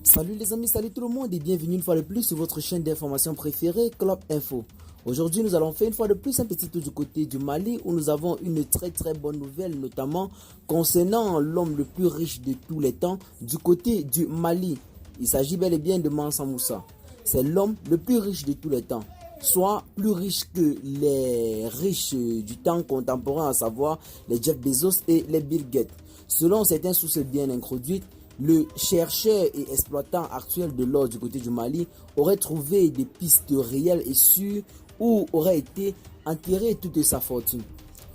Salut les amis, salut tout le monde et bienvenue une fois de plus sur votre chaîne d'information préférée, Club Info. Aujourd'hui, nous allons faire une fois de plus un petit tour du côté du Mali où nous avons une très bonne nouvelle, notamment concernant l'homme le plus riche de tous les temps du côté du Mali. Il s'agit bel et bien de Mansa Moussa. C'est l'homme le plus riche de tous les temps, soit plus riche que les riches du temps contemporain, à savoir les Jeff Bezos et les Bill Gates. Selon certaines sources bien introduites, le chercheur et exploitant actuel de l'or du côté du Mali aurait trouvé des pistes réelles et sûres où aurait été enterrée toute sa fortune.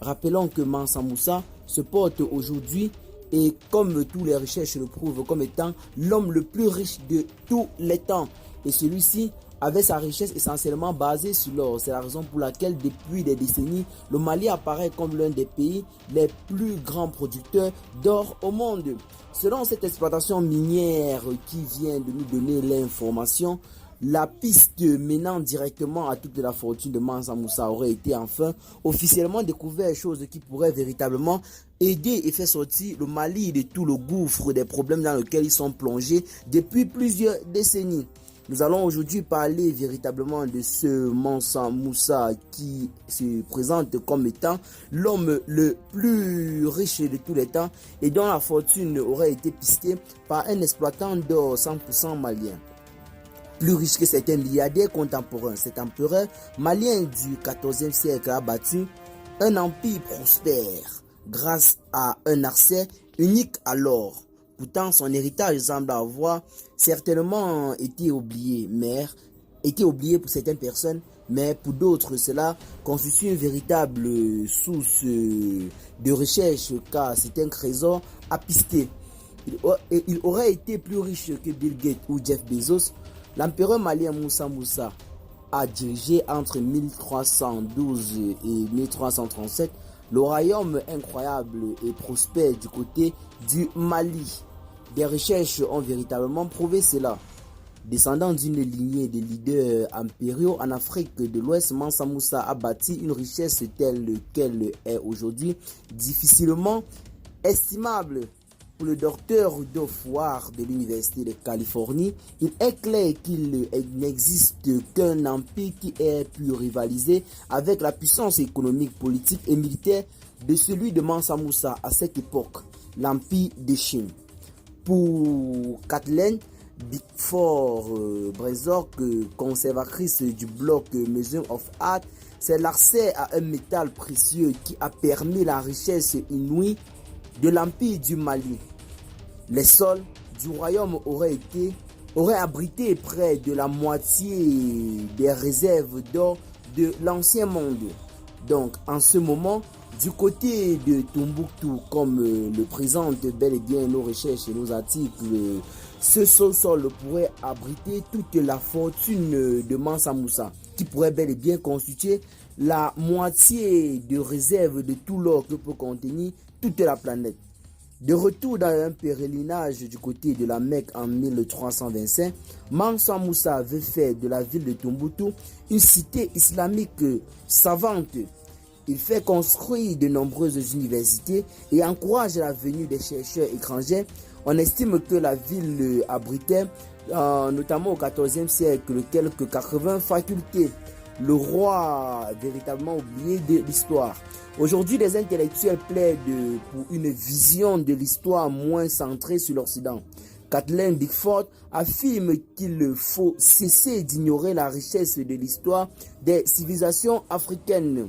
Rappelons que Mansa Moussa se porte aujourd'hui et comme tous les recherches le prouvent comme étant l'homme le plus riche de tous les temps. Et celui-ci avait sa richesse essentiellement basée sur l'or. C'est la raison pour laquelle depuis des décennies, le Mali apparaît comme l'un des pays les plus grands producteurs d'or au monde. Selon cette exploitation minière qui vient de nous donner l'information, la piste menant directement à toute la fortune de Mansa Moussa aurait été enfin officiellement découverte, chose qui pourrait véritablement aider et faire sortir le Mali de tout le gouffre des problèmes dans lesquels ils sont plongés depuis plusieurs décennies. Nous allons aujourd'hui parler véritablement de ce Mansa Moussa qui se présente comme étant l'homme le plus riche de tous les temps et dont la fortune aurait été pistée par un exploitant d'or 100% malien. Plus riche que certains milliardaires contemporains, cet empereur malien du XIVe siècle a bâti un empire prospère grâce à un accès unique à l'or. Pourtant, son héritage semble avoir certainement été oublié pour certaines personnes, mais pour d'autres, cela constitue une véritable source de recherche car c'est un trésor à pister. Il aurait été plus riche que Bill Gates ou Jeff Bezos. L'empereur malien Mansa Moussa a dirigé entre 1312 et 1337 le royaume incroyable et prospère du côté du Mali. Des recherches ont véritablement prouvé cela. Descendant d'une lignée de leaders impériaux en Afrique de l'Ouest, Mansa Moussa a bâti une richesse telle qu'elle est aujourd'hui difficilement estimable. Pour le docteur Rudolph Ward de l'Université de Californie, il est clair qu'il n'existe qu'un empire qui ait pu rivaliser avec la puissance économique, politique et militaire de celui de Mansa Moussa à cette époque, l'empire de Chine. Pour Kathleen Bickford-Brezok, conservatrice du blog Museum of Art, c'est l'accès à un métal précieux qui a permis la richesse inouïe de l'empire du Mali. Les sols du royaume auraient abrité près de la moitié des réserves d'or de l'ancien monde. Donc en ce moment, du côté de Tombouctou, comme le présentent bel et bien nos recherches et nos articles, ce sous-sol pourrait abriter toute la fortune de Mansa Moussa, qui pourrait bel et bien constituer la moitié de réserve de tout l'or que peut contenir toute la planète. De retour dans un pèlerinage du côté de la Mecque en 1325, Mansa Moussa avait fait de la ville de Tombouctou une cité islamique savante. Il fait construire de nombreuses universités et encourage la venue des chercheurs étrangers. On estime que la ville abritait, notamment au XIVe siècle, quelques 80 facultés. Le roi véritablement oublié de l'histoire. Aujourd'hui, les intellectuels plaident pour une vision de l'histoire moins centrée sur l'Occident. Kathleen Bickford affirme qu'il faut cesser d'ignorer la richesse de l'histoire des civilisations africaines.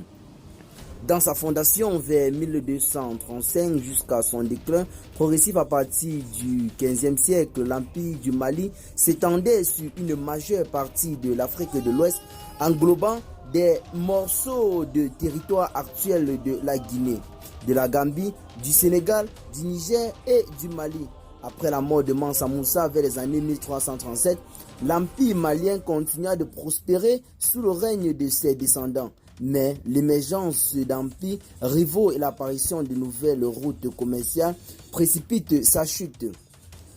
Dans sa fondation vers 1235 jusqu'à son déclin progressif à partir du XVe siècle, l'empire du Mali s'étendait sur une majeure partie de l'Afrique de l'Ouest, englobant des morceaux de territoire actuels de la Guinée, de la Gambie, du Sénégal, du Niger et du Mali. Après la mort de Mansa Moussa vers les années 1337, l'empire malien continua de prospérer sous le règne de ses descendants. Mais l'émergence d'empires rivaux et l'apparition de nouvelles routes commerciales précipitent sa chute.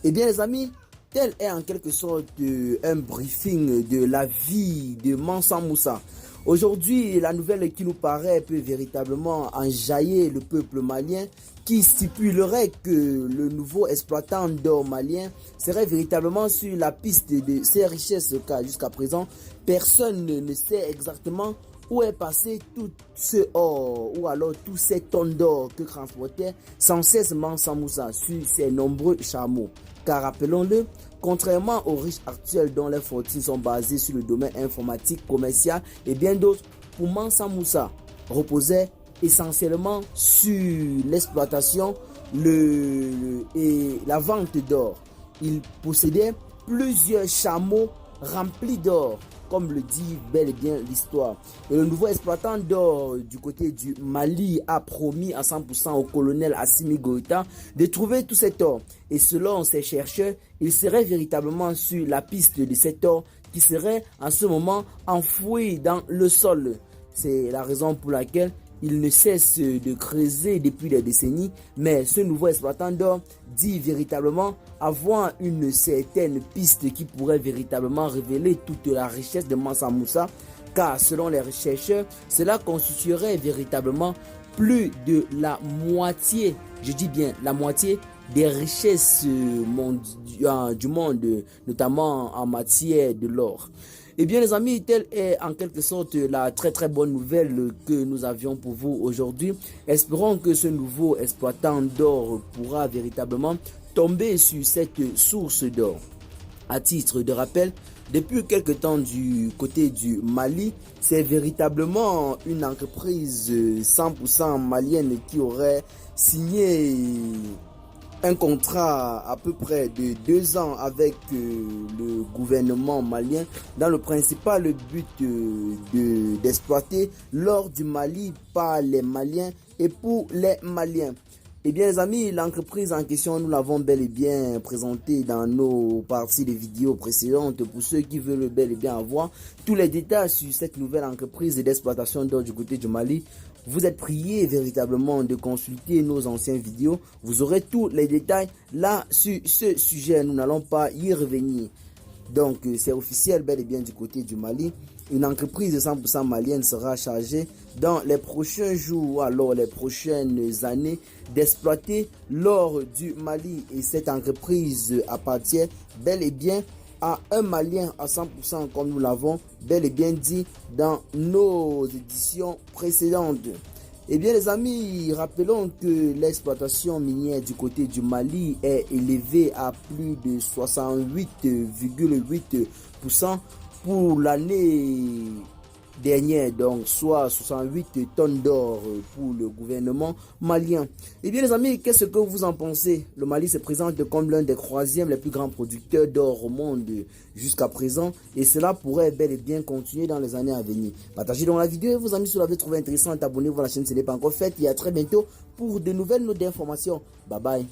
Eh bien les amis, tel est en quelque sorte un briefing de la vie de Mansa Moussa. Aujourd'hui, la nouvelle qui nous paraît peut véritablement enjailler le peuple malien, qui stipulerait que le nouveau exploitant d'or malien serait véritablement sur la piste de ses richesses, car jusqu'à présent, personne ne sait exactement où est passé tout ce or ou alors tous ces tonnes d'or que transportait sans cesse Mansa Moussa sur ses nombreux chameaux. Car rappelons-le, contrairement aux riches actuels dont les fortunes sont basées sur le domaine informatique, commercial et bien d'autres, pour Mansa Moussa reposait essentiellement sur l'exploitation et la vente d'or. Il possédait plusieurs chameaux remplis d'or, comme le dit bel et bien l'histoire. Et le nouveau exploitant d'or du côté du Mali a promis à 100% au colonel Assimi Goïta de trouver tout cet or. Et selon ses chercheurs, il serait véritablement sur la piste de cet or qui serait en ce moment enfoui dans le sol. C'est la raison pour laquelle il ne cesse de creuser depuis des décennies, mais ce nouveau exploitant d'or dit véritablement avoir une certaine piste qui pourrait véritablement révéler toute la richesse de Mansa Moussa, car selon les chercheurs, cela constituerait véritablement plus de la moitié, je dis bien la moitié, des richesses du monde, notamment en matière de l'or. Eh bien les amis, telle est en quelque sorte la très bonne nouvelle que nous avions pour vous aujourd'hui. Espérons que ce nouveau exploitant d'or pourra véritablement tomber sur cette source d'or. À titre de rappel, depuis quelque temps du côté du Mali, c'est véritablement une entreprise 100% malienne qui aurait signé un contrat à peu près de 2 ans avec le gouvernement malien dans le principal but d'exploiter l'or du Mali par les Maliens et pour les Maliens. Eh bien les amis, l'entreprise en question, nous l'avons bel et bien présentée dans nos parties de vidéos précédentes. Pour ceux qui veulent bel et bien avoir tous les détails sur cette nouvelle entreprise d'exploitation d'or du côté du Mali, vous êtes priés véritablement de consulter nos anciennes vidéos. Vous aurez tous les détails là sur ce sujet. Nous n'allons pas y revenir. Donc c'est officiel bel et bien du côté du Mali. Une entreprise de 100% malienne sera chargée dans les prochains jours ou alors les prochaines années d'exploiter l'or du Mali. Et cette entreprise appartient bel et bien à un Malien à 100%, comme nous l'avons bel et bien dit dans nos éditions précédentes. Eh bien les amis, rappelons que l'exploitation minière du côté du Mali est élevée à plus de 68,8% pour l'année dernière, donc soit 68 tonnes d'or pour le gouvernement malien. Et bien les amis, qu'est-ce que vous en pensez? Le Mali se présente comme l'un des 3e les plus grands producteurs d'or au monde jusqu'à présent, et cela pourrait bel et bien continuer dans les années à venir. Partagez donc la vidéo, vos amis, si vous l'avez trouvé intéressante, abonnez-vous à la chaîne si ce n'est pas encore fait, et à très bientôt pour de nouvelles notes d'informations. Bye bye.